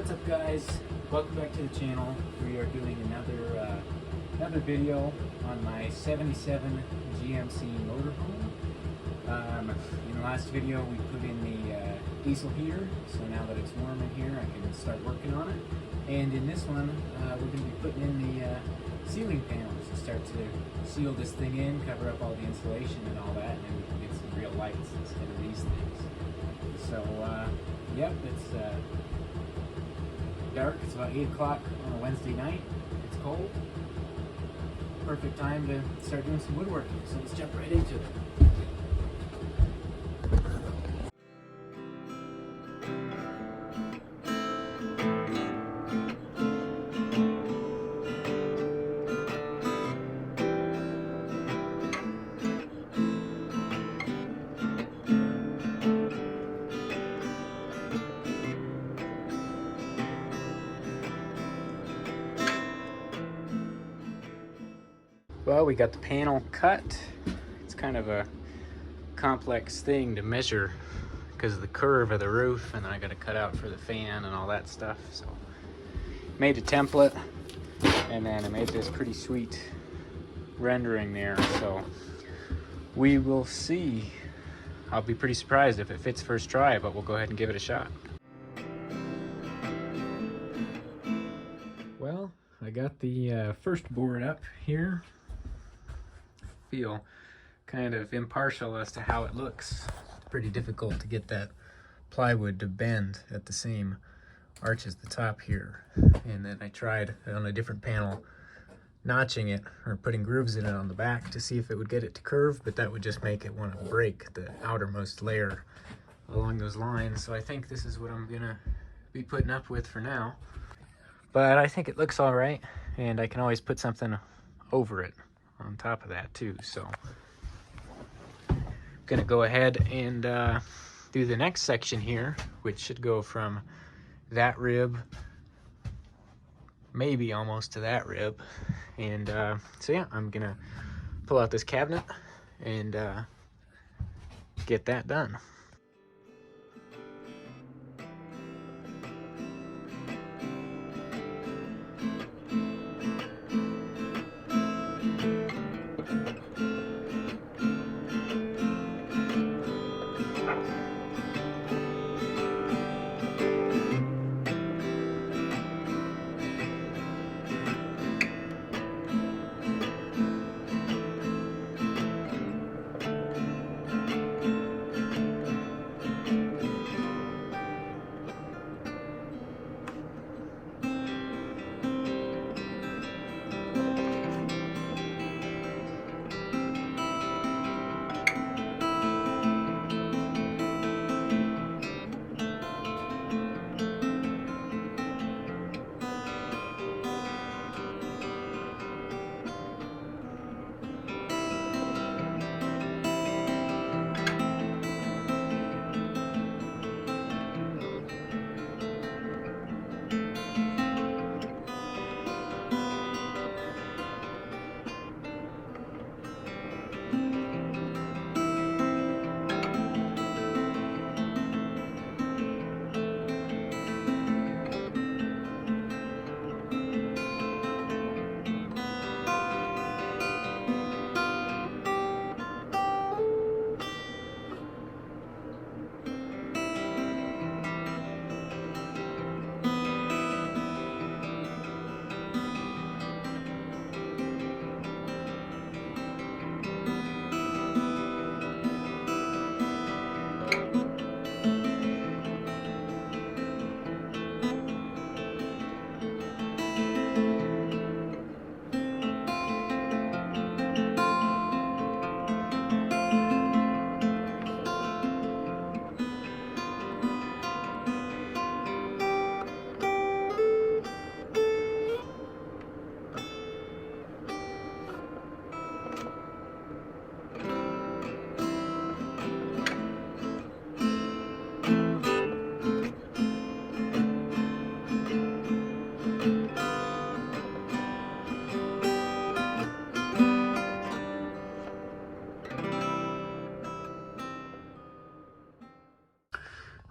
What's up, guys? Welcome back to the channel. We are doing another video on my 77 GMC motorhome. In the last video we put in the diesel heater, so now that it's warm in here I can start working on it. And in this one we're going to be putting in the ceiling panels to start to seal this thing in, cover up all the insulation and all that, and then we can get some real lights instead of these things. So yep, it's dark. It's about 8 o'clock on a Wednesday night. It's cold. Perfect time to start doing some woodworking. So let's jump right into it. Well, we got the panel cut. It's kind of a complex thing to measure because of the curve of the roof, and then I got to cut out for the fan and all that stuff. So made a template, and then I made this pretty sweet rendering there. So we will see. I'll be pretty surprised if it fits first try, but we'll go ahead and give it a shot. Well, I got the first board up here. Feel kind of impartial as to how it looks. It's pretty difficult to get that plywood to bend at the same arch as the top here. And then I tried on a different panel notching it or putting grooves in it on the back to see if it would get it to curve, but that would just make it want to break the outermost layer along those lines. So I think this is what I'm gonna be putting up with for now. But I think it looks all right, and I can always put something over it on top of that too. So I'm gonna go ahead and do the next section here, which should go from that rib maybe almost to that rib. And so yeah, I'm gonna pull out this cabinet and get that done.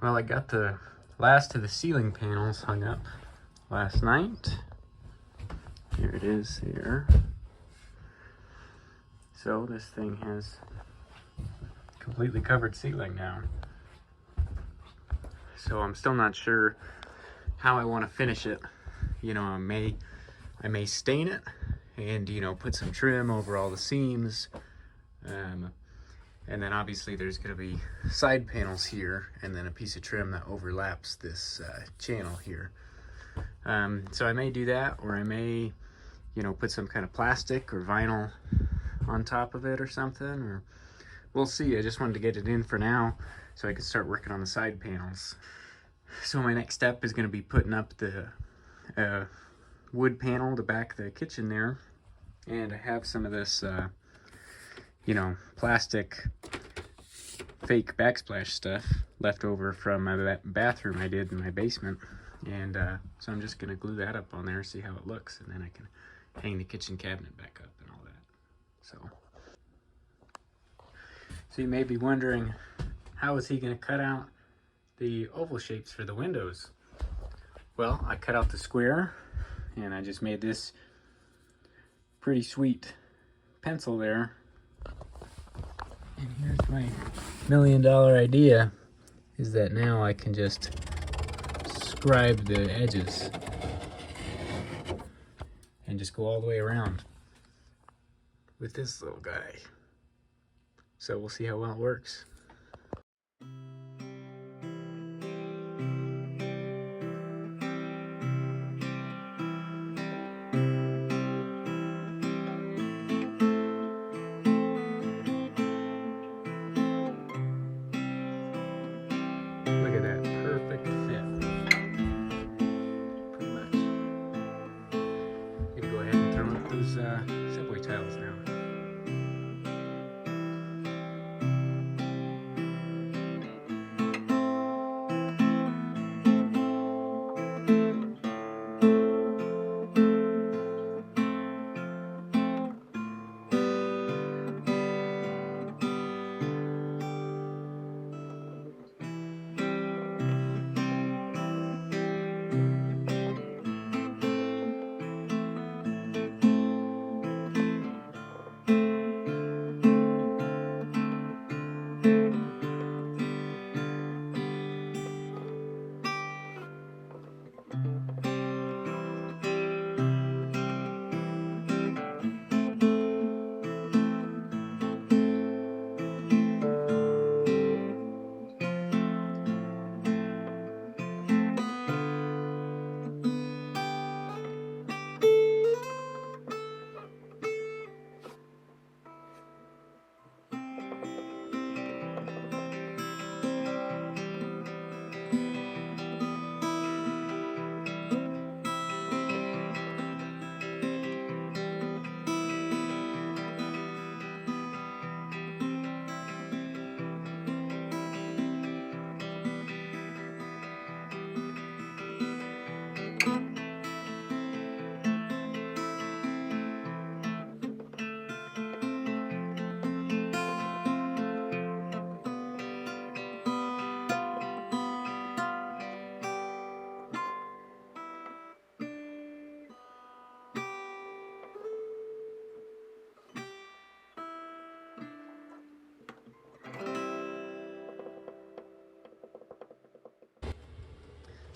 Well, I got the last of the ceiling panels hung up last night. Here it is here. So this thing has completely covered ceiling now. So I'm still not sure how I want to finish it. You know, I may stain it and, you know, put some trim over all the seams. And then obviously there's going to be side panels here and then a piece of trim that overlaps this channel here. So I may do that, or I may, you know, put some kind of plastic or vinyl on top of it or something, or we'll see. I just wanted to get it in for now so I could start working on the side panels. So my next step is going to be putting up the wood panel to back the kitchen there, and I have some of this you know, plastic fake backsplash stuff left over from my bathroom I did in my basement, and so I'm just gonna glue that up on there, see how it looks, and then I can hang the kitchen cabinet back up and all that. So you may be wondering, how is he gonna cut out the oval shapes for the windows? Well, I cut out the square and I just made this pretty sweet pencil there. And here's my $1 million idea, is that now I can just scribe the edges and just go all the way around with this little guy. So we'll see how well it works. Look at that, perfect fit. Pretty much. Gonna go ahead and throw up those subway tiles now.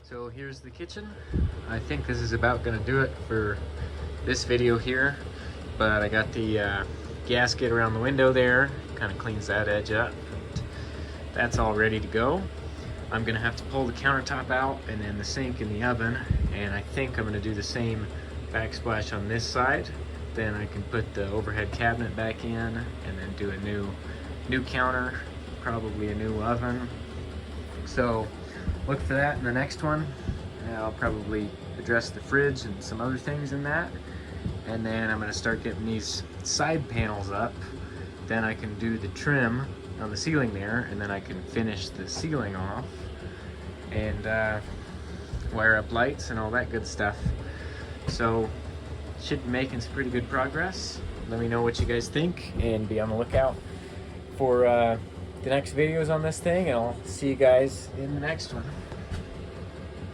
So here's the kitchen. I think this is about gonna do it for this video here, but I got the gasket around the window there, kind of cleans that edge up. That's all ready to go. I'm gonna have to pull the countertop out and then the sink and the oven, and I think I'm gonna do the same backsplash on this side. Then I can put the overhead cabinet back in and then do a new counter, probably a new oven. So look for that in the next one. I'll probably address the fridge and some other things in that. And then I'm gonna start getting these side panels up. Then I can do the trim on the ceiling there, and then I can finish the ceiling off and wire up lights and all that good stuff. So should be making some pretty good progress. Let me know what you guys think and be on the lookout for the next videos on this thing, and I'll see you guys in the next one.